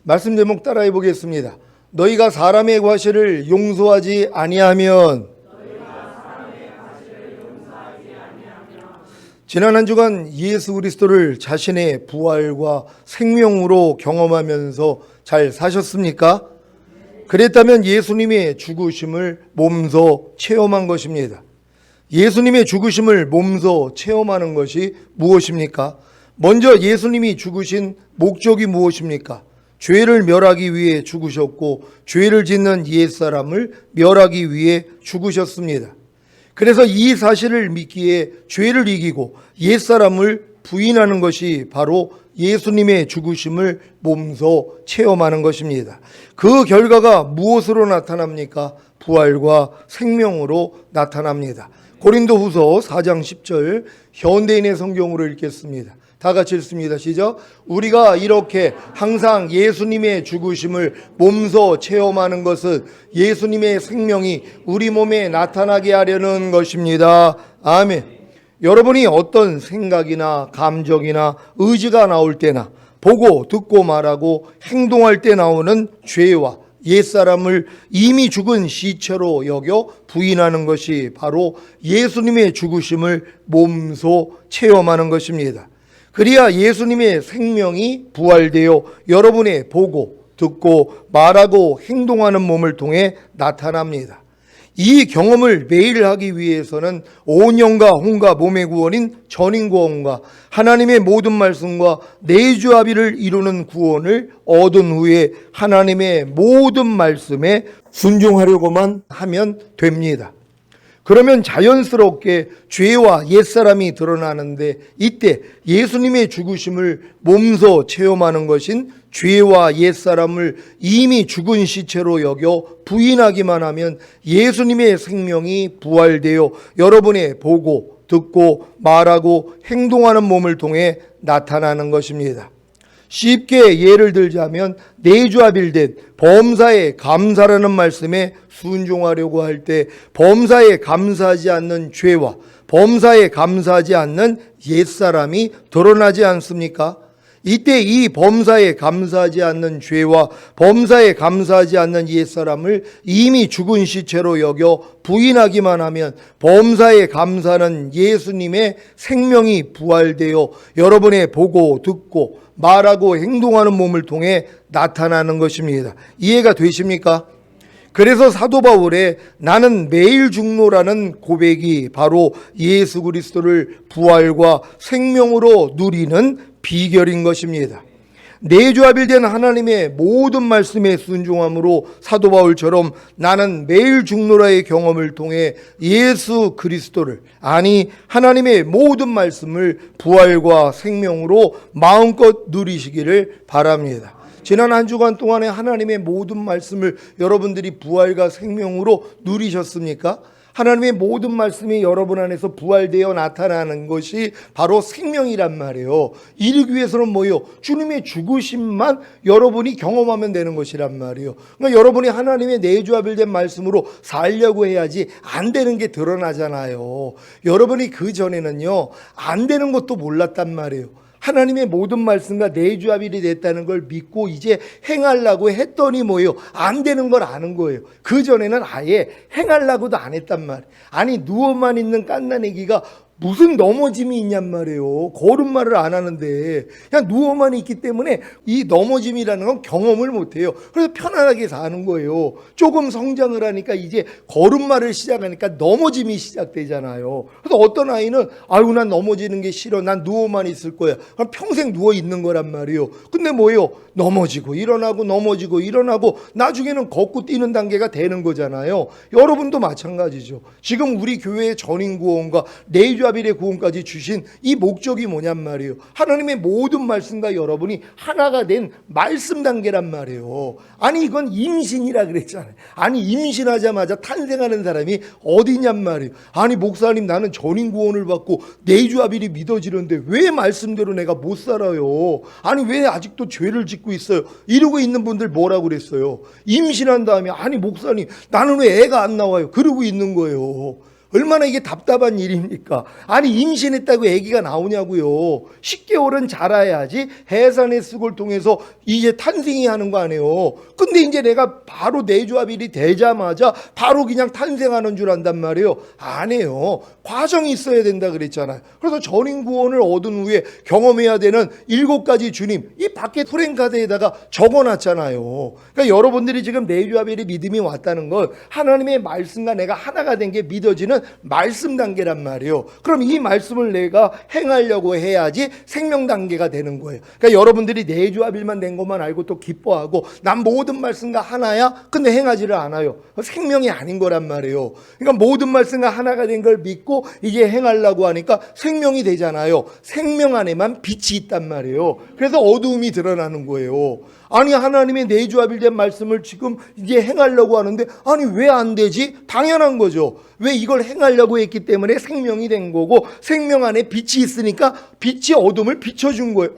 말씀 제목 따라해 보겠습니다. 너희가 사람의 과실을 용서하지 아니하면. 지난 한 주간 예수 그리스도를 자신의 부활과 생명으로 경험하면서 잘 사셨습니까? 그랬다면 예수님의 죽으심을 몸소 체험한 것입니다. 예수님의 죽으심을 몸소 체험하는 것이 무엇입니까? 먼저 예수님이 죽으신 목적이 무엇입니까? 죄를 멸하기 위해 죽으셨고 죄를 짓는 옛사람을 멸하기 위해 죽으셨습니다. 그래서 이 사실을 믿기에 죄를 이기고 옛사람을 부인하는 것이 바로 예수님의 죽으심을 몸소 체험하는 것입니다. 그 결과가 무엇으로 나타납니까? 부활과 생명으로 나타납니다. 고린도후서 4장 10절 현대인의 성경으로 읽겠습니다. 다 같이 읽습니다. 시작. 우리가 이렇게 항상 예수님의 죽으심을 몸소 체험하는 것은 예수님의 생명이 우리 몸에 나타나게 하려는 것입니다. 아멘. 여러분이 어떤 생각이나 감정이나 의지가 나올 때나 보고 듣고 말하고 행동할 때 나오는 죄와 옛사람을 이미 죽은 시체로 여겨 부인하는 것이 바로 예수님의 죽으심을 몸소 체험하는 것입니다. 그래야 예수님의 생명이 부활되어 여러분의 보고 듣고 말하고 행동하는 몸을 통해 나타납니다. 이 경험을 매일 하기 위해서는 온 영과 혼과 몸의 구원인 전인구원과 하나님의 모든 말씀과 내주합의를 이루는 구원을 얻은 후에 하나님의 모든 말씀에 순종하려고만 하면 됩니다. 그러면 자연스럽게 죄와 옛사람이 드러나는데 이때 예수님의 죽으심을 몸소 체험하는 것인 죄와 옛사람을 이미 죽은 시체로 여겨 부인하기만 하면 예수님의 생명이 부활되어 여러분의 보고 듣고 말하고 행동하는 몸을 통해 나타나는 것입니다. 쉽게 예를 들자면 내주합일된 범사에 감사라는 말씀에 순종하려고 할 때 범사에 감사하지 않는 죄와 범사에 감사하지 않는 옛사람이 드러나지 않습니까? 이때 이 범사에 감사하지 않는 죄와 범사에 감사하지 않는 옛사람을 이미 죽은 시체로 여겨 부인하기만 하면 범사에 감사하는 예수님의 생명이 부활되어 여러분의 보고 듣고 말하고 행동하는 몸을 통해 나타나는 것입니다. 이해가 되십니까? 그래서 사도 바울의 나는 매일 죽노라는 고백이 바로 예수 그리스도를 부활과 생명으로 누리는 비결인 것입니다. 내주합일된 하나님의 모든 말씀에 순종함으로 사도 바울처럼 나는 매일 죽노라의 경험을 통해 예수 그리스도를 아니 하나님의 모든 말씀을 부활과 생명으로 마음껏 누리시기를 바랍니다. 지난 한 주간 동안에 하나님의 모든 말씀을 여러분들이 부활과 생명으로 누리셨습니까? 하나님의 모든 말씀이 여러분 안에서 부활되어 나타나는 것이 바로 생명이란 말이에요. 이르기 위해서는 뭐예요? 주님의 죽으심만 여러분이 경험하면 되는 것이란 말이에요. 그러니까 여러분이 하나님의 내주합일된 말씀으로 살려고 해야지 안 되는 게 드러나잖아요. 여러분이 그 전에는요 안 되는 것도 몰랐단 말이에요. 하나님의 모든 말씀과 내주합일이 됐다는 걸 믿고 이제 행하려고 했더니 뭐예요? 안 되는 걸 아는 거예요. 그전에는 아예 행하려고도 안 했단 말이에요. 아니 누워만 있는 갓난아기가 무슨 넘어짐이 있냔 말이에요. 걸음마를 안 하는데 그냥 누워만 있기 때문에 이 넘어짐이라는 건 경험을 못해요. 그래서 편안하게 사는 거예요. 조금 성장을 하니까 이제 걸음마를 시작하니까 넘어짐이 시작되잖아요. 그래서 어떤 아이는 아유 난 넘어지는 게 싫어. 난 누워만 있을 거야. 그럼 평생 누워 있는 거란 말이에요. 근데 뭐예요? 넘어지고 일어나고 넘어지고 일어나고 나중에는 걷고 뛰는 단계가 되는 거잖아요. 여러분도 마찬가지죠. 지금 우리 교회의 전인구원과 내주합일의 구원까지 주신 이 목적이 뭐냔 말이에요. 하나님의 모든 말씀과 여러분이 하나가 된 말씀 단계란 말이에요. 아니 이건 임신이라 그랬잖아요. 아니 임신하자마자 탄생하는 사람이 어디냔 말이에요. 아니 목사님 나는 전인구원을 받고 내주합일이 믿어지는데 왜 말씀대로 내가 못 살아요? 아니 왜 아직도 죄를 짓고 있어요? 이러고 있는 분들 뭐라고 그랬어요? 임신한 다음에 아니 목사님 나는 왜 애가 안 나와요? 그러고 있는 거예요. 얼마나 이게 답답한 일입니까? 아니 임신했다고 아기가 나오냐고요. 10개월은 자라야지 해산의 쑥을 통해서 이제 탄생이 하는 거 아니에요. 근데 이제 내가 바로 내조합일이 되자마자 바로 그냥 탄생하는 줄 안단 말이에요. 아니에요. 과정이 있어야 된다 그랬잖아요. 그래서 전인구원을 얻은 후에 경험해야 되는 7가지 주님, 이 밖에 프랭카드에다가 적어놨잖아요. 그러니까 여러분들이 지금 내조합일이 믿음이 왔다는 건 하나님의 말씀과 내가 하나가 된 게 믿어지는 말씀 단계란 말이에요. 그럼 이 말씀을 내가 행하려고 해야지 생명 단계가 되는 거예요. 그러니까 여러분들이 내조합일만 된 것만 알고 또 기뻐하고 난 모든 말씀과 하나야? 근데 행하지를 않아요. 생명이 아닌 거란 말이에요. 그러니까 모든 말씀과 하나가 된 걸 믿고 이제 행하려고 하니까 생명이 되잖아요. 생명 안에만 빛이 있단 말이에요. 그래서 어두움이 드러나는 거예요. 아니 하나님의 내조합일 된 말씀을 지금 이제 행하려고 하는데 아니 왜 안 되지? 당연한 거죠. 왜 이걸 행하려고 했기 때문에 생명이 된 거고 생명 안에 빛이 있으니까 빛이 어둠을 비춰준 거예요.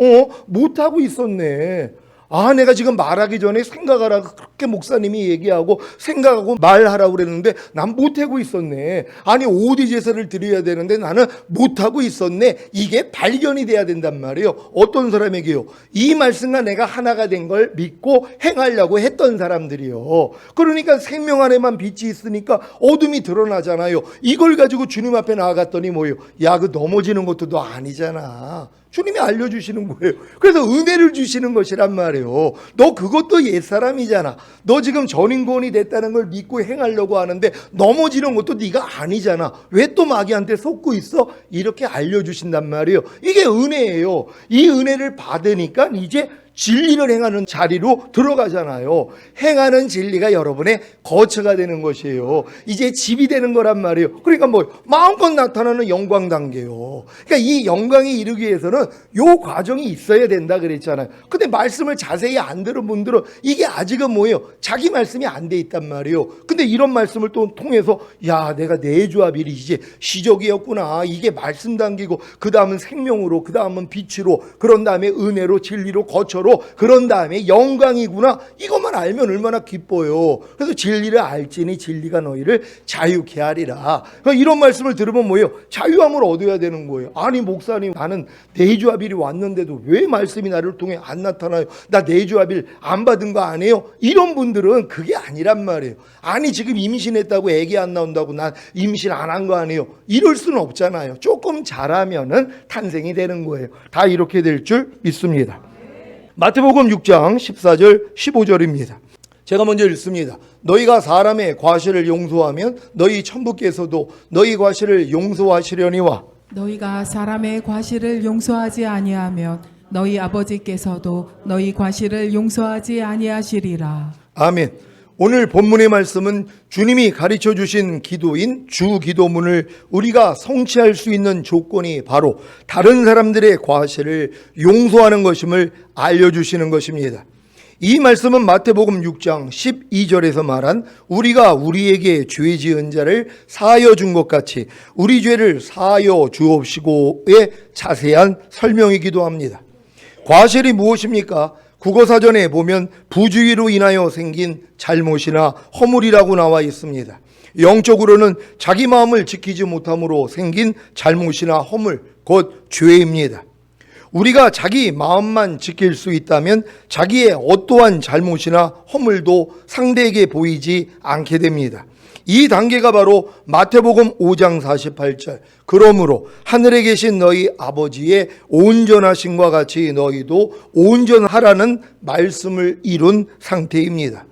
못하고 있었네. 아, 내가 지금 말하기 전에 생각하라고 그렇게 목사님이 얘기하고 생각하고 말하라고 그랬는데 난 못하고 있었네. 아니 오디 제사를 드려야 되는데 나는 못하고 있었네. 이게 발견이 돼야 된단 말이에요. 어떤 사람에게요? 이 말씀과 내가 하나가 된 걸 믿고 행하려고 했던 사람들이요. 그러니까 생명 안에만 빛이 있으니까 어둠이 드러나잖아요. 이걸 가지고 주님 앞에 나아갔더니 뭐예요? 야, 그 넘어지는 것도 너 아니잖아. 주님이 알려주시는 거예요. 그래서 은혜를 주시는 것이란 말이에요. 너 그것도 옛사람이잖아. 너 지금 전인구원이 됐다는 걸 믿고 행하려고 하는데 넘어지는 것도 네가 아니잖아. 왜 또 마귀한테 속고 있어? 이렇게 알려주신단 말이에요. 이게 은혜예요. 이 은혜를 받으니까 이제 진리를 행하는 자리로 들어가잖아요. 행하는 진리가 여러분의 거처가 되는 것이에요. 이제 집이 되는 거란 말이에요. 그러니까 뭐 마음껏 나타나는 영광 단계요. 그러니까 이 영광에 이르기 위해서는 요 과정이 있어야 된다 그랬잖아요. 근데 말씀을 자세히 안 들은 분들은 이게 아직은 뭐예요? 자기 말씀이 안 돼 있단 말이에요. 근데 이런 말씀을 또 통해서 야, 내가 내조합일이 이제 시적이었구나. 이게 말씀 단계고 그 다음은 생명으로, 그 다음은 빛으로, 그런 다음에 은혜로, 진리로, 거처로, 그런 다음에 영광이구나. 이것만 알면 얼마나 기뻐요. 그래서 진리를 알지니 진리가 너희를 자유케 하리라. 그러니까 이런 말씀을 들으면 뭐예요? 자유함을 얻어야 되는 거예요. 아니 목사님, 나는 내조합일이 왔는데도 왜 말씀이 나를 통해 안 나타나요? 나 내조합일 안 받은 거 아니에요? 이런 분들은 그게 아니란 말이에요. 아니 지금 임신했다고 애기 안 나온다고 난 임신 안 한 거 아니에요? 이럴 수는 없잖아요. 조금 잘하면은 탄생이 되는 거예요. 다 이렇게 될 줄 믿습니다. 마태복음 6장 14절 15절입니다. 제가 먼저 읽습니다. 너희가 사람의 과실을 용서하면 너희 천부께서도 너희 과실을 용서하시려니와 너희가 사람의 과실을 용서하지 아니하면 너희 아버지께서도 너희 과실을 용서하지 아니하시리라. 아멘. 오늘 본문의 말씀은 주님이 가르쳐 주신 기도인 주 기도문을 우리가 성취할 수 있는 조건이 바로 다른 사람들의 과실을 용서하는 것임을 알려주시는 것입니다. 이 말씀은 마태복음 6장 12절에서 말한 우리가 우리에게 죄 지은 자를 사하여 준 것 같이 우리 죄를 사하여 주옵시고의 자세한 설명이기도 합니다. 과실이 무엇입니까? 국어사전에 보면 부주의로 인하여 생긴 잘못이나 허물이라고 나와 있습니다. 영적으로는 자기 마음을 지키지 못함으로 생긴 잘못이나 허물, 곧 죄입니다. 우리가 자기 마음만 지킬 수 있다면 자기의 어떠한 잘못이나 허물도 상대에게 보이지 않게 됩니다. 이 단계가 바로 마태복음 5장 48절 그러므로 하늘에 계신 너희 아버지의 온전하심과 같이 너희도 온전하라는 말씀을 이룬 상태입니다.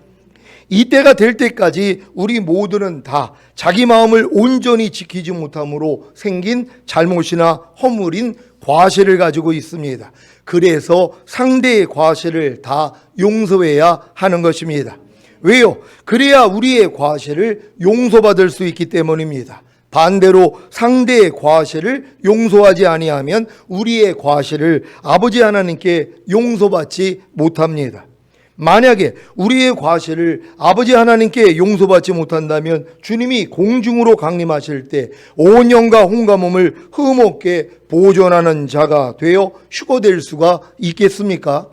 이때가 될 때까지 우리 모두는 다 자기 마음을 온전히 지키지 못함으로 생긴 잘못이나 허물인 과실을 가지고 있습니다. 그래서 상대의 과실을 다 용서해야 하는 것입니다. 왜요? 그래야 우리의 과실을 용서받을 수 있기 때문입니다. 반대로 상대의 과실을 용서하지 아니하면 우리의 과실을 아버지 하나님께 용서받지 못합니다. 만약에 우리의 과실을 아버지 하나님께 용서받지 못한다면 주님이 공중으로 강림하실 때 온 영과 혼과 몸을 흠없게 보존하는 자가 되어 휴거될 수가 있겠습니까?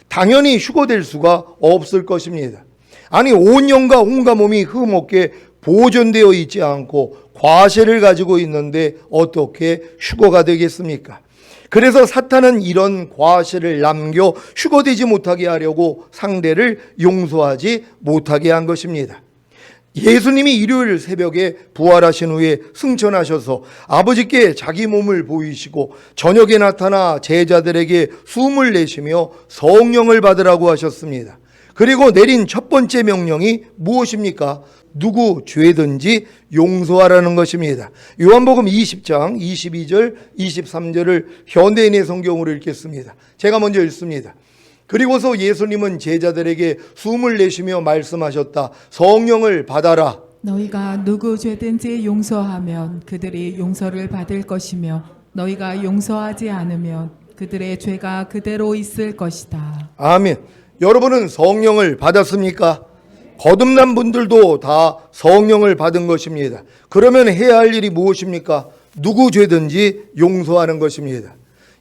당연히 휴거될 수가 없을 것입니다. 아니 온 영과 혼과 몸이 흠없게 보존되어 있지 않고 과실을 가지고 있는데 어떻게 휴거가 되겠습니까? 그래서 사탄은 이런 과실을 남겨 휴거되지 못하게 하려고 상대를 용서하지 못하게 한 것입니다. 예수님이 일요일 새벽에 부활하신 후에 승천하셔서 아버지께 자기 몸을 보이시고 저녁에 나타나 제자들에게 숨을 내쉬며 성령을 받으라고 하셨습니다. 그리고 내린 첫 번째 명령이 무엇입니까? 누구 죄든지 용서하라는 것입니다. 요한복음 20장 22절 23절을 현대인의 성경으로 읽겠습니다. 제가 먼저 읽습니다. 그리고서 예수님은 제자들에게 숨을 내쉬며 말씀하셨다. 성령을 받아라. 너희가 누구 죄든지 용서하면 그들이 용서를 받을 것이며 너희가 용서하지 않으면 그들의 죄가 그대로 있을 것이다. 아멘. 여러분은 성령을 받았습니까? 거듭난 분들도 다 성령을 받은 것입니다. 그러면 해야 할 일이 무엇입니까? 누구 죄든지 용서하는 것입니다.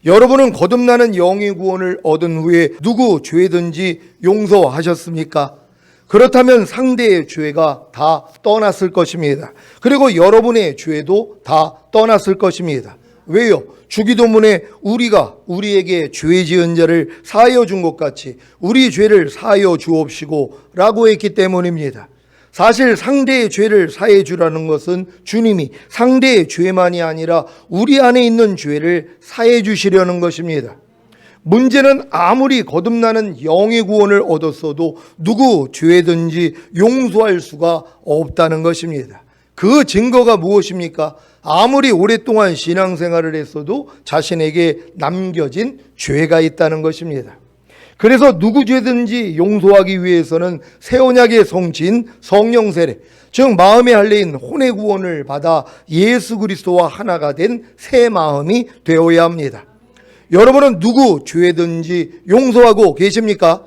여러분은 거듭나는 영의 구원을 얻은 후에 누구 죄든지 용서하셨습니까? 그렇다면 상대의 죄가 다 떠났을 것입니다. 그리고 여러분의 죄도 다 떠났을 것입니다. 왜요? 주기도문에 우리가 우리에게 죄 지은 자를 사하여 준 것 같이 우리 죄를 사하여 주옵시고 라고 했기 때문입니다. 사실 상대의 죄를 사해 주라는 것은 주님이 상대의 죄만이 아니라 우리 안에 있는 죄를 사해 주시려는 것입니다. 문제는 아무리 거듭나는 영의 구원을 얻었어도 누구 죄든지 용서할 수가 없다는 것입니다. 그 증거가 무엇입니까? 아무리 오랫동안 신앙생활을 했어도 자신에게 남겨진 죄가 있다는 것입니다. 그래서 누구 죄든지 용서하기 위해서는 새 언약의 성취인 성령 세례, 즉 마음의 할례인 혼의 구원을 받아 예수 그리스도와 하나가 된 새 마음이 되어야 합니다. 여러분은 누구 죄든지 용서하고 계십니까?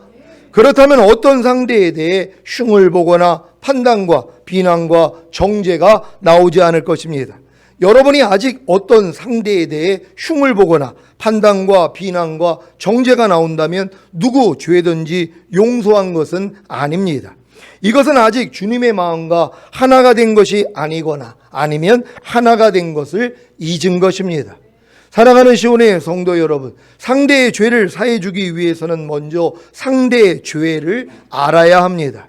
그렇다면 어떤 상대에 대해 흉을 보거나 판단과 비난과 정죄가 나오지 않을 것입니다. 여러분이 아직 어떤 상대에 대해 흉을 보거나 판단과 비난과 정죄가 나온다면 누구 죄든지 용서한 것은 아닙니다. 이것은 아직 주님의 마음과 하나가 된 것이 아니거나 아니면 하나가 된 것을 잊은 것입니다. 사랑하는 시온의 성도 여러분, 상대의 죄를 사해 주기 위해서는 먼저 상대의 죄를 알아야 합니다.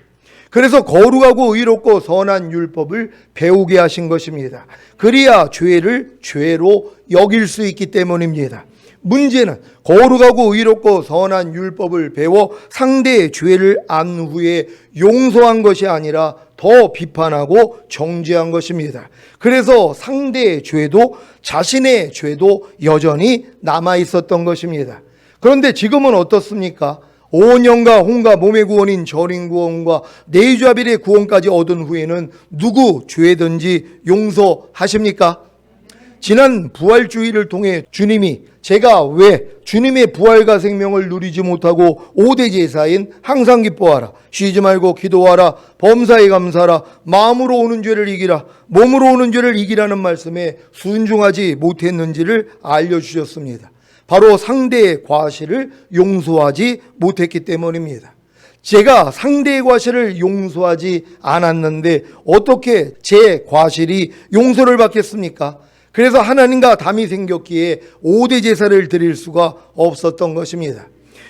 그래서 거룩하고 의롭고 선한 율법을 배우게 하신 것입니다. 그래야 죄를 죄로 여길 수 있기 때문입니다. 문제는 거룩하고 의롭고 선한 율법을 배워 상대의 죄를 안 후에 용서한 것이 아니라 더 비판하고 정죄한 것입니다. 그래서 상대의 죄도 자신의 죄도 여전히 남아 있었던 것입니다. 그런데 지금은 어떻습니까? 오년과 혼과 몸의 구원인 절인 구원과 내주아빌의 구원까지 얻은 후에는 누구 죄든지 용서하십니까? 지난 부활주의를 통해 주님이 제가 왜 주님의 부활과 생명을 누리지 못하고 5대 제사인 항상 기뻐하라, 쉬지 말고 기도하라, 범사에 감사하라, 마음으로 오는 죄를 이기라, 몸으로 오는 죄를 이기라는 말씀에 순종하지 못했는지를 알려주셨습니다. 바로 상대의 과실을 용서하지 못했기 때문입니다. 제가 상대의 과실을 용서하지 않았는데 어떻게 제 과실이 용서를 받겠습니까? 그래서 하나님과 담이 생겼기에 5대 제사를 드릴 수가 없었던 것입니다.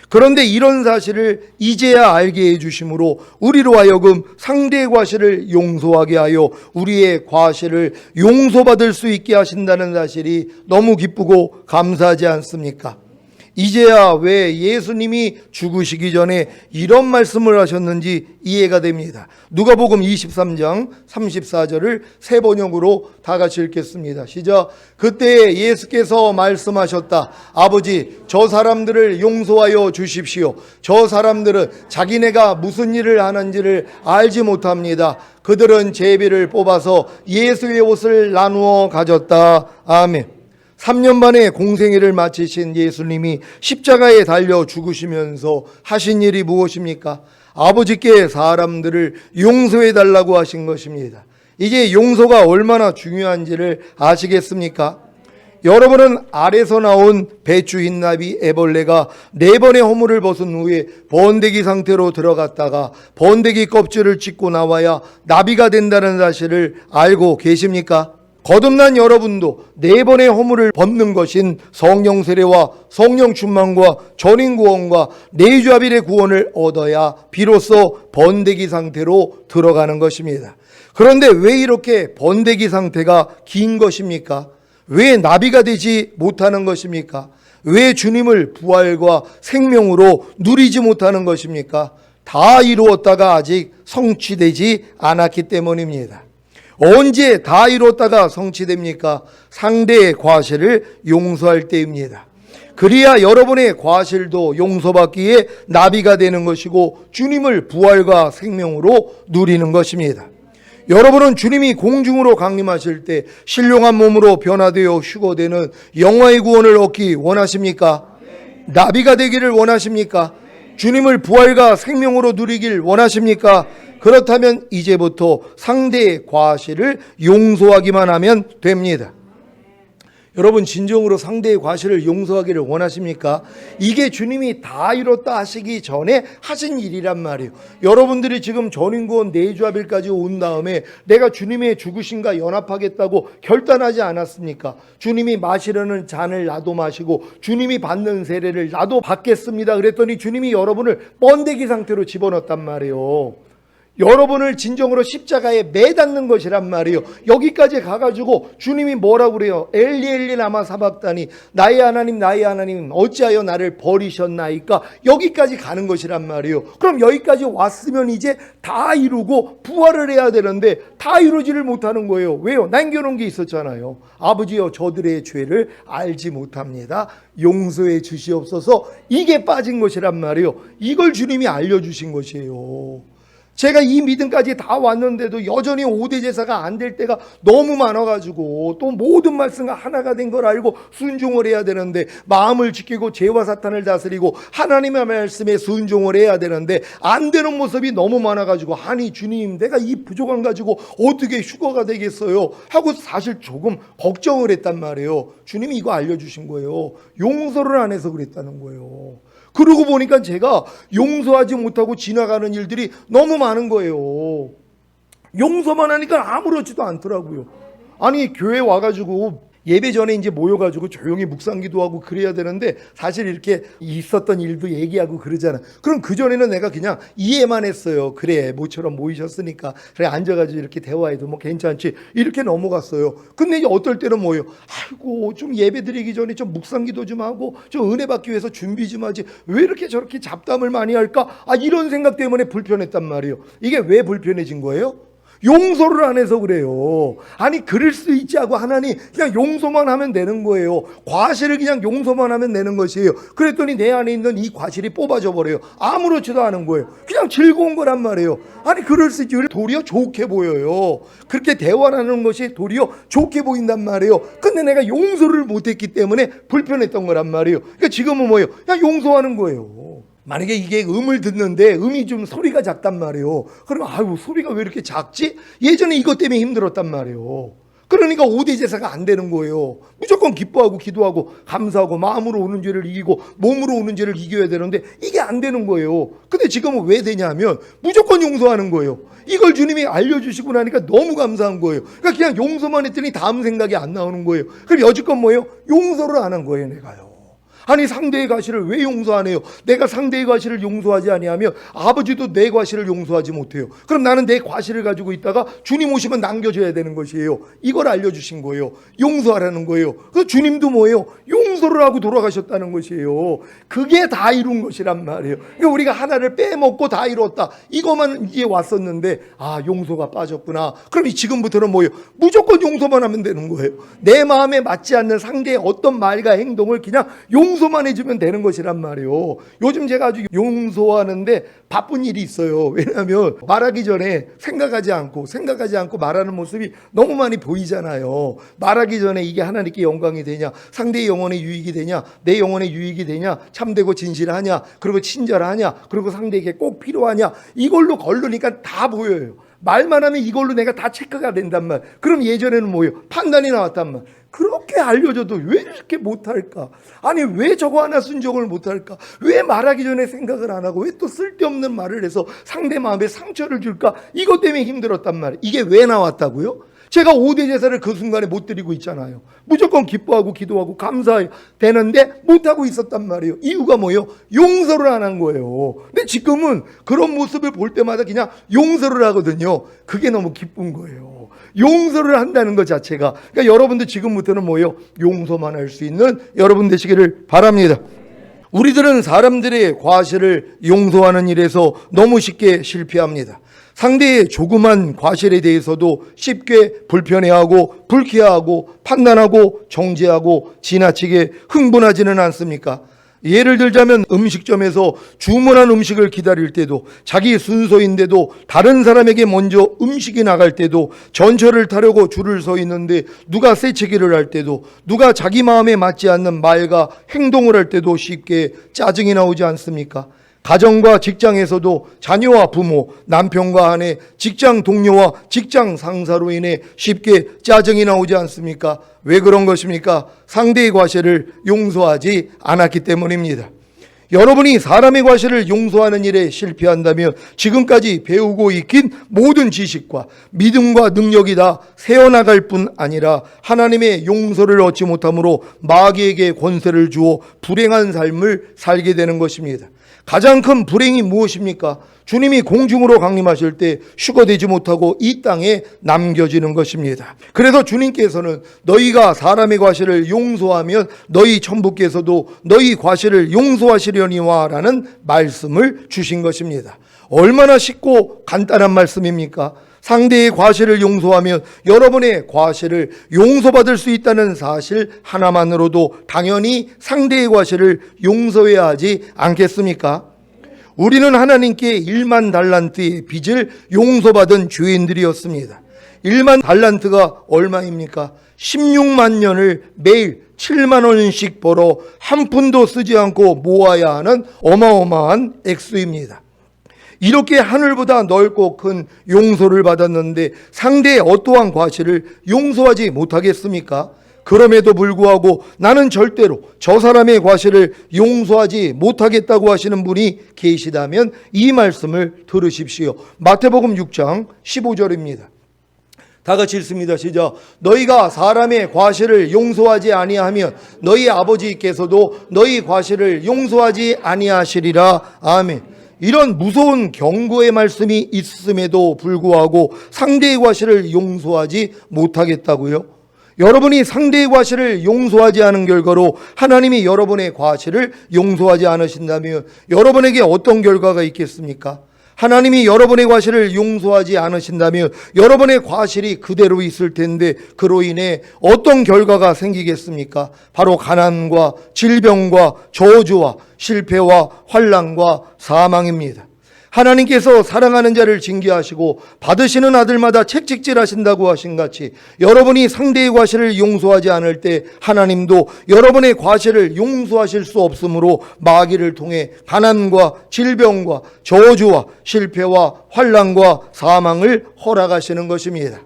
그런데 이런 사실을 이제야 알게 해주심으로 우리로 하여금 상대의 과실을 용서하게 하여 우리의 과실을 용서받을 수 있게 하신다는 사실이 너무 기쁘고 감사하지 않습니까? 이제야 왜 예수님이 죽으시기 전에 이런 말씀을 하셨는지 이해가 됩니다. 누가복음 23장 34절을 세 번역으로 다 같이 읽겠습니다. 시작. 그때 예수께서 말씀하셨다. 아버지, 저 사람들을 용서하여 주십시오. 저 사람들은 자기네가 무슨 일을 하는지를 알지 못합니다. 그들은 제비를 뽑아서 예수의 옷을 나누어 가졌다. 아멘. 3년 만에 공생애를 마치신 예수님이 십자가에 달려 죽으시면서 하신 일이 무엇입니까? 아버지께 사람들을 용서해 달라고 하신 것입니다. 이제 용서가 얼마나 중요한지를 아시겠습니까? 여러분은 알에서 나온 배추, 흰나비, 애벌레가 4번의 허물을 벗은 후에 번데기 상태로 들어갔다가 번데기 껍질을 찢고 나와야 나비가 된다는 사실을 알고 계십니까? 거듭난 여러분도 4번의 허물을 벗는 것인 성령 세례와 성령 충만과 전인 구원과 내주아빌의 구원을 얻어야 비로소 번데기 상태로 들어가는 것입니다. 그런데 왜 이렇게 번데기 상태가 긴 것입니까? 왜 나비가 되지 못하는 것입니까? 왜 주님을 부활과 생명으로 누리지 못하는 것입니까? 다 이루었다가 아직 성취되지 않았기 때문입니다. 언제 다 이뤘다가 성취됩니까? 상대의 과실을 용서할 때입니다. 그래야 여러분의 과실도 용서받기에 나비가 되는 것이고 주님을 부활과 생명으로 누리는 것입니다. 여러분은 주님이 공중으로 강림하실 때 신령한 몸으로 변화되어 휴거되는 영화의 구원을 얻기 원하십니까? 나비가 되기를 원하십니까? 주님을 부활과 생명으로 누리길 원하십니까? 그렇다면 이제부터 상대의 과실을 용서하기만 하면 됩니다. 여러분, 진정으로 상대의 과실을 용서하기를 원하십니까? 이게 주님이 다 이뤘다 하시기 전에 하신 일이란 말이에요. 여러분들이 지금 전인구원 내주아빌까지 온 다음에 내가 주님의 죽으심과 연합하겠다고 결단하지 않았습니까? 주님이 마시려는 잔을 나도 마시고 주님이 받는 세례를 나도 받겠습니다. 그랬더니 주님이 여러분을 번데기 상태로 집어넣었단 말이에요. 여러분을 진정으로 십자가에 매닫는 것이란 말이에요. 여기까지 가가지고 주님이 뭐라고 그래요? 엘리 엘리 라마 사박다니, 나의 하나님 어찌하여 나를 버리셨나이까? 여기까지 가는 것이란 말이에요. 그럼 여기까지 왔으면 이제 다 이루고 부활을 해야 되는데 다 이루지를 못하는 거예요. 왜요? 남겨놓은 게 있었잖아요. 아버지여, 저들의 죄를 알지 못합니다. 용서해 주시옵소서. 이게 빠진 것이란 말이에요. 이걸 주님이 알려주신 것이에요. 제가 이 믿음까지 다 왔는데도 여전히 5대 제사가 안 될 때가 너무 많아가지고 또 모든 말씀과 하나가 된 걸 알고 순종을 해야 되는데, 마음을 지키고 죄와 사탄을 다스리고 하나님의 말씀에 순종을 해야 되는데 안 되는 모습이 너무 많아가지고, 아니 주님, 내가 이 부족함 가지고 어떻게 휴거가 되겠어요 하고 사실 조금 걱정을 했단 말이에요. 주님이 이거 알려주신 거예요. 용서를 안 해서 그랬다는 거예요. 그러고 보니까 제가 용서하지 못하고 지나가는 일들이 너무 많은 거예요. 용서만 하니까 아무렇지도 않더라고요. 아니, 교회 와가지고 예배 전에 이제 모여가지고 조용히 묵상기도 하고 그래야 되는데, 사실 이렇게 있었던 일도 얘기하고 그러잖아. 그럼 그전에는 내가 그냥 이해만 했어요. 그래, 모처럼 모이셨으니까 그래, 앉아가지고 이렇게 대화해도 뭐 괜찮지, 이렇게 넘어갔어요. 근데 이제 어떨 때는 뭐예요? 아이고, 좀 예배 드리기 전에 좀 묵상기도 좀 하고 좀 은혜 받기 위해서 준비 좀 하지, 왜 이렇게 저렇게 잡담을 많이 할까? 이런 생각 때문에 불편했단 말이에요. 이게 왜 불편해진 거예요? 용서를 안 해서 그래요. 아니, 그럴 수 있지 하고 하나님 그냥 용서만 하면 되는 거예요. 과실을 그냥 용서만 하면 되는 것이에요. 그랬더니 내 안에 있는 이 과실이 뽑아져 버려요. 아무렇지도 않은 거예요. 그냥 즐거운 거란 말이에요. 아니, 그럴 수 있지. 도리어 좋게 보여요. 그렇게 대화하는 것이 도리어 좋게 보인단 말이에요. 근데 내가 용서를 못했기 때문에 불편했던 거란 말이에요. 그러니까 지금은 뭐예요? 그냥 용서하는 거예요. 만약에 이게 음을 듣는데 음이 좀 소리가 작단 말이에요. 그러면 아유, 소리가 왜 이렇게 작지? 예전에 이것 때문에 힘들었단 말이에요. 그러니까 5대 제사가 안 되는 거예요. 무조건 기뻐하고 기도하고 감사하고 마음으로 오는 죄를 이기고 몸으로 오는 죄를 이겨야 되는데 이게 안 되는 거예요. 근데 지금은 왜 되냐면 무조건 용서하는 거예요. 이걸 주님이 알려주시고 나니까 너무 감사한 거예요. 그러니까 그냥 용서만 했더니 다음 생각이 안 나오는 거예요. 그럼 여지껏 뭐예요? 용서를 안 한 거예요, 내가요. 아니, 상대의 과실을 왜 용서 안 해요? 내가 상대의 과실을 용서하지 아니하면 아버지도 내 과실을 용서하지 못해요. 그럼 나는 내 과실을 가지고 있다가 주님 오시면 남겨줘야 되는 것이에요. 이걸 알려주신 거예요. 용서하라는 거예요. 그 주님도 뭐예요? 용서를 하고 돌아가셨다는 것이에요. 그게 다 이룬 것이란 말이에요. 그러니까 우리가 하나를 빼먹고 다 이뤘다, 이것만 이제 왔었는데 용서가 빠졌구나. 그럼 지금부터는 뭐예요? 무조건 용서만 하면 되는 거예요. 내 마음에 맞지 않는 상대의 어떤 말과 행동을 그냥 용서만 해주면 되는 것이란 말이에요. 요즘 제가 아주 용서하는데 바쁜 일이 있어요. 왜냐하면 말하기 전에 생각하지 않고 말하는 모습이 너무 많이 보이잖아요. 말하기 전에 이게 하나님께 영광이 되냐, 상대의 영혼에 유익이 되냐, 내 영혼에 유익이 되냐, 참되고 진실하냐, 그리고 친절하냐, 그리고 상대에게 꼭 필요하냐, 이걸로 걸르니까 다 보여요. 말만 하면 이걸로 내가 다 체크가 된단 말. 그럼 예전에는 뭐예요? 판단이 나왔단 말. 그렇게 이렇게 알려줘도 왜 이렇게 못할까? 아니 왜 저거 하나 순종을 못할까? 왜 말하기 전에 생각을 안 하고 왜 또 쓸데없는 말을 해서 상대 마음에 상처를 줄까? 이것 때문에 힘들었단 말이에요. 이게 왜 나왔다고요? 제가 5대 제사를 그 순간에 못 드리고 있잖아요. 무조건 기뻐하고 기도하고 감사해야 되는데 못하고 있었단 말이에요. 이유가 뭐예요? 용서를 안 한 거예요. 근데 지금은 그런 모습을 볼 때마다 그냥 용서를 하거든요. 그게 너무 기쁜 거예요. 용서를 한다는 것 자체가. 그러니까 여러분들 지금부터는 뭐예요? 용서만 할 수 있는 여러분 되시기를 바랍니다. 우리들은 사람들의 과실을 용서하는 일에서 너무 쉽게 실패합니다. 상대의 조그만 과실에 대해서도 쉽게 불편해하고 불쾌하고 판단하고 정죄하고 지나치게 흥분하지는 않습니까? 예를 들자면 음식점에서 주문한 음식을 기다릴 때도 자기 순서인데도 다른 사람에게 먼저 음식이 나갈 때도 전철을 타려고 줄을 서 있는데 누가 새치기를 할 때도 누가 자기 마음에 맞지 않는 말과 행동을 할 때도 쉽게 짜증이 나오지 않습니까? 가정과 직장에서도 자녀와 부모, 남편과 아내, 직장 동료와 직장 상사로 인해 쉽게 짜증이 나오지 않습니까? 왜 그런 것입니까? 상대의 과실을 용서하지 않았기 때문입니다. 여러분이 사람의 과실을 용서하는 일에 실패한다면 지금까지 배우고 익힌 모든 지식과 믿음과 능력이 다 새어나갈 뿐 아니라 하나님의 용서를 얻지 못함으로 마귀에게 권세를 주어 불행한 삶을 살게 되는 것입니다. 가장 큰 불행이 무엇입니까? 주님이 공중으로 강림하실 때 휴거되지 못하고 이 땅에 남겨지는 것입니다. 그래서 주님께서는 너희가 사람의 과실을 용서하면 너희 천부께서도 너희 과실을 용서하시려니와 라는 말씀을 주신 것입니다. 얼마나 쉽고 간단한 말씀입니까? 상대의 과실을 용서하면 여러분의 과실을 용서받을 수 있다는 사실 하나만으로도 당연히 상대의 과실을 용서해야 하지 않겠습니까? 우리는 하나님께 1만 달란트의 빚을 용서받은 죄인들이었습니다. 1만 달란트가 얼마입니까? 16만 년을 매일 7만 원씩 벌어 한 푼도 쓰지 않고 모아야 하는 어마어마한 액수입니다. 이렇게 하늘보다 넓고 큰 용서를 받았는데 상대의 어떠한 과실을 용서하지 못하겠습니까? 그럼에도 불구하고 나는 절대로 저 사람의 과실을 용서하지 못하겠다고 하시는 분이 계시다면 이 말씀을 들으십시오. 마태복음 6장 15절입니다. 다 같이 읽습니다. 시작. 너희가 사람의 과실을 용서하지 아니하면 너희 아버지께서도 너희 과실을 용서하지 아니하시리라. 아멘. 이런 무서운 경고의 말씀이 있음에도 불구하고 상대의 과실을 용서하지 못하겠다고요? 여러분이 상대의 과실을 용서하지 않은 결과로 하나님이 여러분의 과실을 용서하지 않으신다면 여러분에게 어떤 결과가 있겠습니까? 하나님이 여러분의 과실을 용서하지 않으신다면 여러분의 과실이 그대로 있을 텐데 그로 인해 어떤 결과가 생기겠습니까? 바로 가난과 질병과 저주와 실패와 환난과 사망입니다. 하나님께서 사랑하는 자를 징계하시고 받으시는 아들마다 책찍질하신다고 하신 같이 여러분이 상대의 과실을 용서하지 않을 때 하나님도 여러분의 과실을 용서하실 수 없으므로 마귀를 통해 가난과 질병과 저주와 실패와 환난과 사망을 허락하시는 것입니다.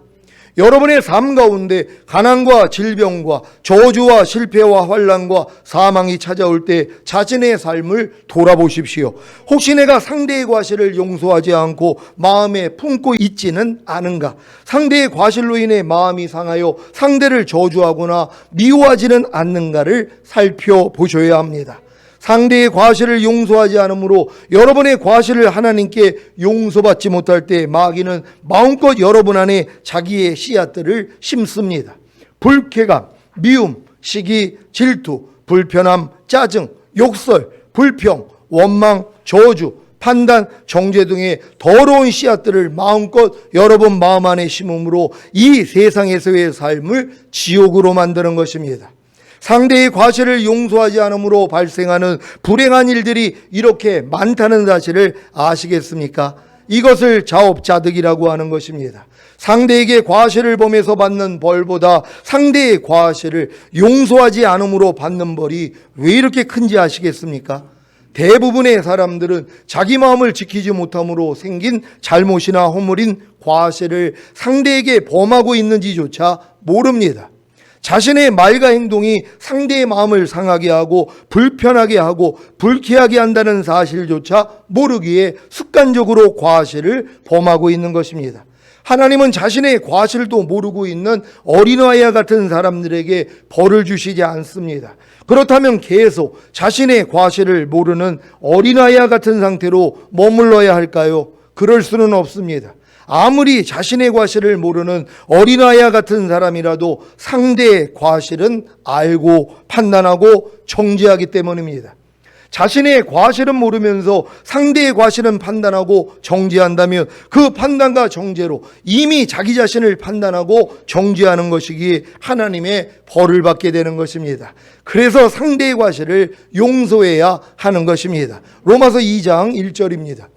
여러분의 삶 가운데 가난과 질병과 저주와 실패와 환난과 사망이 찾아올 때 자신의 삶을 돌아보십시오. 혹시 내가 상대의 과실을 용서하지 않고 마음에 품고 있지는 않은가? 상대의 과실로 인해 마음이 상하여 상대를 저주하거나 미워하지는 않는가를 살펴보셔야 합니다. 상대의 과실을 용서하지 않으므로 여러분의 과실을 하나님께 용서받지 못할 때 마귀는 마음껏 여러분 안에 자기의 씨앗들을 심습니다. 불쾌감, 미움, 시기, 질투, 불편함, 짜증, 욕설, 불평, 원망, 저주, 판단, 정죄 등의 더러운 씨앗들을 마음껏 여러분 마음 안에 심음으로 이 세상에서의 삶을 지옥으로 만드는 것입니다. 상대의 과실을 용서하지 않음으로 발생하는 불행한 일들이 이렇게 많다는 사실을 아시겠습니까? 이것을 자업자득이라고 하는 것입니다. 상대에게 과실을 범해서 받는 벌보다 상대의 과실을 용서하지 않음으로 받는 벌이 왜 이렇게 큰지 아시겠습니까? 대부분의 사람들은 자기 마음을 지키지 못함으로 생긴 잘못이나 허물인 과실을 상대에게 범하고 있는지조차 모릅니다. 자신의 말과 행동이 상대의 마음을 상하게 하고 불편하게 하고 불쾌하게 한다는 사실조차 모르기에 습관적으로 과실을 범하고 있는 것입니다. 하나님은 자신의 과실도 모르고 있는 어린아이와 같은 사람들에게 벌을 주시지 않습니다. 그렇다면 계속 자신의 과실을 모르는 어린아이와 같은 상태로 머물러야 할까요? 그럴 수는 없습니다. 아무리 자신의 과실을 모르는 어린아이와 같은 사람이라도 상대의 과실은 알고 판단하고 정죄하기 때문입니다. 자신의 과실은 모르면서 상대의 과실은 판단하고 정죄한다면 그 판단과 정죄로 이미 자기 자신을 판단하고 정죄하는 것이기에 하나님의 벌을 받게 되는 것입니다. 그래서 상대의 과실을 용서해야 하는 것입니다. 로마서 2장 1절입니다.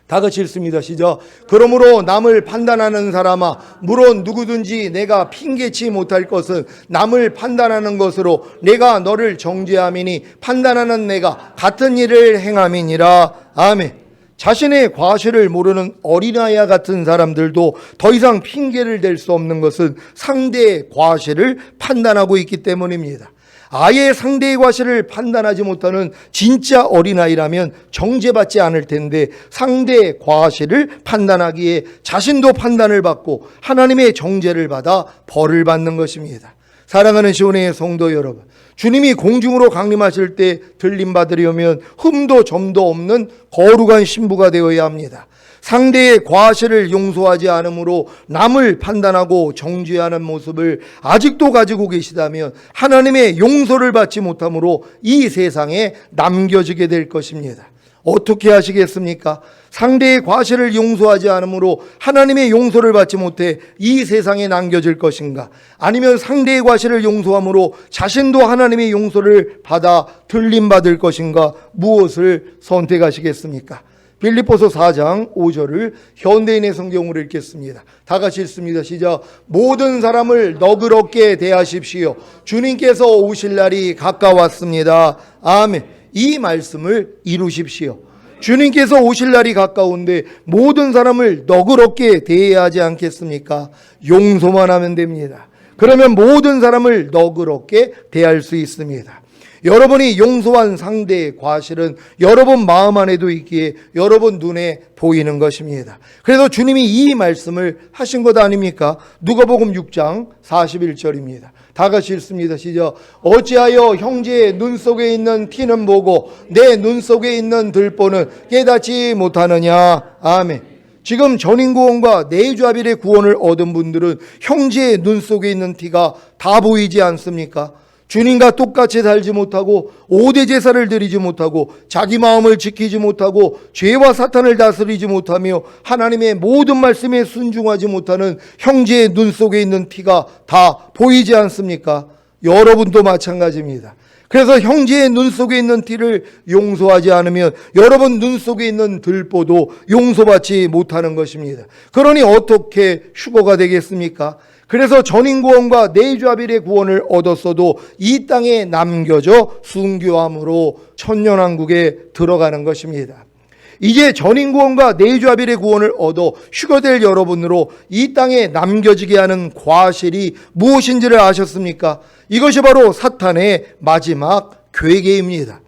다 같이 읽습니다. 시작. 그러므로 남을 판단하는 사람아, 물론 누구든지 내가 핑계치 못할 것은 남을 판단하는 것으로 내가 너를 정죄함이니 판단하는 내가 같은 일을 행함이니라. 아멘. 자신의 과실을 모르는 어린아이와 같은 사람들도 더 이상 핑계를 댈 수 없는 것은 상대의 과실을 판단하고 있기 때문입니다. 아예 상대의 과실을 판단하지 못하는 진짜 어린아이라면 정죄받지 않을 텐데 상대의 과실을 판단하기에 자신도 판단을 받고 하나님의 정죄를 받아 벌을 받는 것입니다. 사랑하는 시온의 성도 여러분, 주님이 공중으로 강림하실 때 들림받으려면 흠도 점도 없는 거룩한 신부가 되어야 합니다. 상대의 과실을 용서하지 않으므로 남을 판단하고 정죄하는 모습을 아직도 가지고 계시다면 하나님의 용서를 받지 못함으로 이 세상에 남겨지게 될 것입니다. 어떻게 하시겠습니까? 상대의 과실을 용서하지 않으므로 하나님의 용서를 받지 못해 이 세상에 남겨질 것인가? 아니면 상대의 과실을 용서함으로 자신도 하나님의 용서를 받아 들림받을 것인가? 무엇을 선택하시겠습니까? 빌립보서 4장 5절을 현대인의 성경으로 읽겠습니다. 다 같이 읽습니다. 시작. 모든 사람을 너그럽게 대하십시오. 주님께서 오실 날이 가까웠습니다. 아멘. 이 말씀을 이루십시오. 주님께서 오실 날이 가까운데 모든 사람을 너그럽게 대해야 하지 않겠습니까? 용서만 하면 됩니다. 그러면 모든 사람을 너그럽게 대할 수 있습니다. 여러분이 용서한 상대의 과실은 여러분 마음 안에도 있기에 여러분 눈에 보이는 것입니다. 그래서 주님이 이 말씀을 하신 것 아닙니까? 누가복음 6장 41절입니다. 다 같이 읽습니다. 시작. 어찌하여 형제의 눈 속에 있는 티는 보고 내 눈 속에 있는 들보는 깨닫지 못하느냐. 아멘. 지금 전인구원과 내주아벨의 구원을 얻은 분들은 형제의 눈 속에 있는 티가 다 보이지 않습니까? 주님과 똑같이 살지 못하고 5대 제사를 드리지 못하고 자기 마음을 지키지 못하고 죄와 사탄을 다스리지 못하며 하나님의 모든 말씀에 순종하지 못하는 형제의 눈 속에 있는 티가 다 보이지 않습니까? 여러분도 마찬가지입니다. 그래서 형제의 눈 속에 있는 티를 용서하지 않으면 여러분 눈 속에 있는 들보도 용서받지 못하는 것입니다. 그러니 어떻게 휴거가 되겠습니까? 그래서 전인구원과 내주아벨의 구원을 얻었어도 이 땅에 남겨져 순교함으로 천년왕국에 들어가는 것입니다. 이제 전인구원과 내주아벨의 구원을 얻어 휴거될 여러분으로 이 땅에 남겨지게 하는 과실이 무엇인지를 아셨습니까? 이것이 바로 사탄의 마지막 괴계입니다.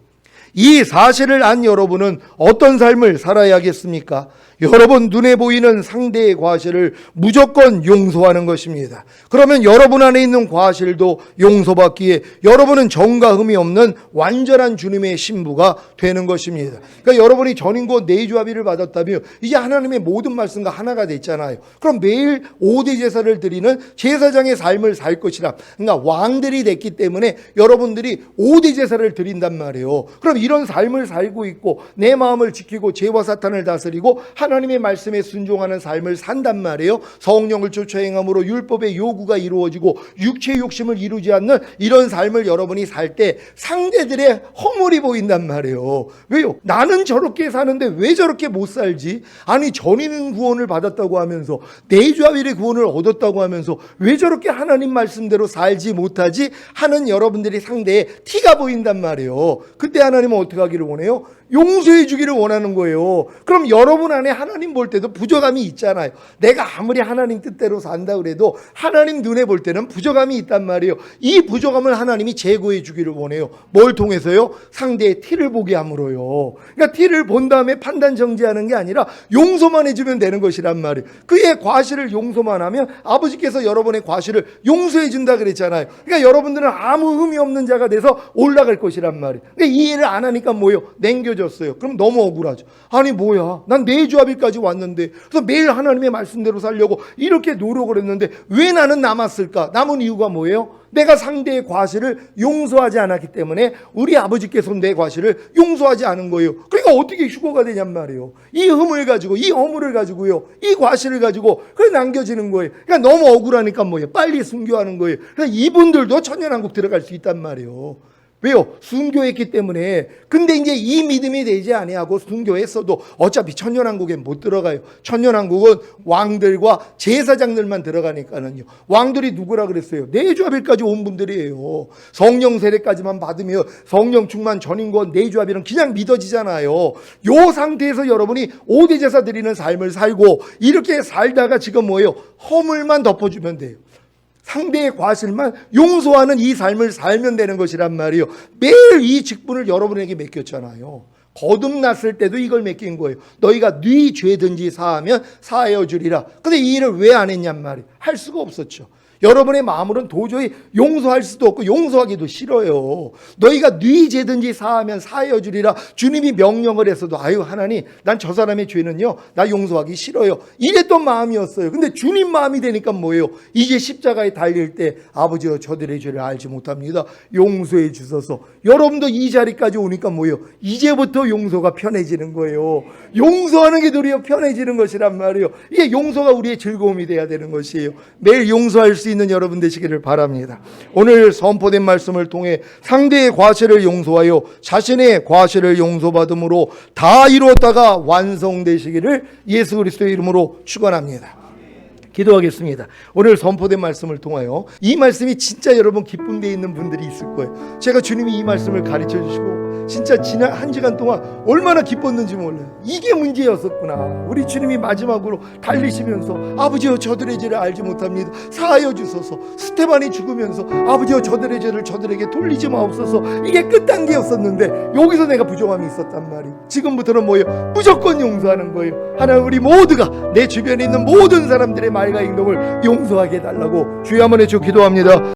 이 사실을 안 여러분은 어떤 삶을 살아야겠습니까? 여러분 눈에 보이는 상대의 과실을 무조건 용서하는 것입니다. 그러면 여러분 안에 있는 과실도 용서받기에 여러분은 정과 흠이 없는 완전한 주님의 신부가 되는 것입니다. 그러니까 여러분이 전인구원 내주아벨을 받았다면 이제 하나님의 모든 말씀과 하나가 됐잖아요. 그럼 매일 5대 제사를 드리는 제사장의 삶을 살 것이라. 그러니까 왕들이 됐기 때문에 여러분들이 5대 제사를 드린단 말이에요. 그럼 이런 삶을 살고 있고 내 마음을 지키고 죄와 사탄을 다스리고 하나님의 말씀에 순종하는 삶을 산단 말이에요. 성령을 쫓아 행함으로 율법의 요구가 이루어지고 육체의 욕심을 이루지 않는 이런 삶을 여러분이 살 때 상대들의 허물이 보인단 말이에요. 왜요? 나는 저렇게 사는데 왜 저렇게 못 살지? 아니 전인 구원을 받았다고 하면서 내주아벨의 구원을 얻었다고 하면서 왜 저렇게 하나님 말씀대로 살지 못하지? 하는 여러분들이 상대에 티가 보인단 말이에요. 그때 하나님은 어떻게 하기를 원해요? 용서해 주기를 원하는 거예요. 그럼 여러분 안에 하나님 볼 때도 부족함이 있잖아요. 내가 아무리 하나님 뜻대로 산다 그래도 하나님 눈에 볼 때는 부족함이 있단 말이에요. 이 부족함을 하나님이 제거해 주기를 원해요. 뭘 통해서요? 상대의 티를 보게 함으로요. 그러니까 티를 본 다음에 판단 정지하는 게 아니라 용서만 해주면 되는 것이란 말이에요. 그의 과실을 용서만 하면 아버지께서 여러분의 과실을 용서해 준다 그랬잖아요. 그러니까 여러분들은 아무 흠이 없는 자가 돼서 올라갈 것이란 말이에요. 그러니까 이 일을 안 하니까 뭐예요? 남겨졌어요. 그럼 너무 억울하죠. 아니 뭐야, 난 내주합일까지 왔는데, 그래서 매일 하나님의 말씀대로 살려고 이렇게 노력을 했는데 왜 나는 남았을까? 남은 이유가 뭐예요? 내가 상대의 과실을 용서하지 않았기 때문에 우리 아버지께서 내 과실을 용서하지 않은 거예요. 그러니까 어떻게 휴거가 되냔 말이에요. 이 흠을 가지고, 이 허물을 가지고요, 이 과실을 가지고 그래 남겨지는 거예요. 그러니까 너무 억울하니까 뭐예요? 빨리 순교하는 거예요. 그래서 이분들도 천년왕국 들어갈 수 있단 말이에요. 왜요? 순교했기 때문에. 근데 이제 이 믿음이 되지 아니하고 순교했어도 어차피 천년왕국에 못 들어가요. 천년왕국은 왕들과 제사장들만 들어가니까는요. 왕들이 누구라 그랬어요? 내주합일까지 온 분들이에요. 성령 세례까지만 받으면 성령 충만 전인 건 내주합일은 그냥 믿어지잖아요. 요 상태에서 여러분이 5대 제사 드리는 삶을 살고 이렇게 살다가 지금 뭐예요? 허물만 덮어주면 돼요. 상대의 과실만 용서하는 이 삶을 살면 되는 것이란 말이에요. 매일 이 직분을 여러분에게 맡겼잖아요. 거듭났을 때도 이걸 맡긴 거예요. 너희가 네 죄든지 사하면 사하여 주리라. 근데 이 일을 왜 안 했냔 말이에요. 할 수가 없었죠. 여러분의 마음으로는 도저히 용서할 수도 없고 용서하기도 싫어요. 너희가 네 죄든지 사하면 사하여 주리라. 주님이 명령을 했어도 아유 하나님, 난 저 사람의 죄는요 나 용서하기 싫어요. 이랬던 마음이었어요. 근데 주님 마음이 되니까 뭐예요? 이제 십자가에 달릴 때 아버지여 저들의 죄를 알지 못합니다. 용서해 주소서. 여러분도 이 자리까지 오니까 뭐예요? 이제부터 용서가 편해지는 거예요. 용서하는 게 도리어 편해지는 것이란 말이에요. 이게 용서가 우리의 즐거움이 돼야 되는 것이에요. 매일 용서할 수 있는 여러분 되시기를 바랍니다. 오늘 선포된 말씀을 통해 상대의 과실을 용서하여 자신의 과실을 용서받음으로 다 이루었다가 완성되시기를 예수 그리스도의 이름으로 축원합니다. 기도하겠습니다. 오늘 선포된 말씀을 통하여 이 말씀이 진짜 여러분 기쁨 돼 있는 분들이 있을 거예요. 제가 주님이 이 말씀을 가르쳐 주시고 진짜 지난 한 시간 동안 얼마나 기뻤는지 몰라요. 이게 문제였었구나. 우리 주님이 마지막으로 달리시면서 아버지여 저들의 죄를 알지 못합니다. 사하여 주소서. 스테반이 죽으면서 아버지여 저들의 죄를 저들에게 돌리지 마옵소서. 이게 끝단계였었는데 여기서 내가 부정함이 있었단 말이에요. 지금부터는 뭐예요? 무조건 용서하는 거예요. 하나님 우리 모두가 내 주변에 있는 모든 사람들의 말과 행동을 용서하게 해달라고 주여 한번 해주 기도합니다.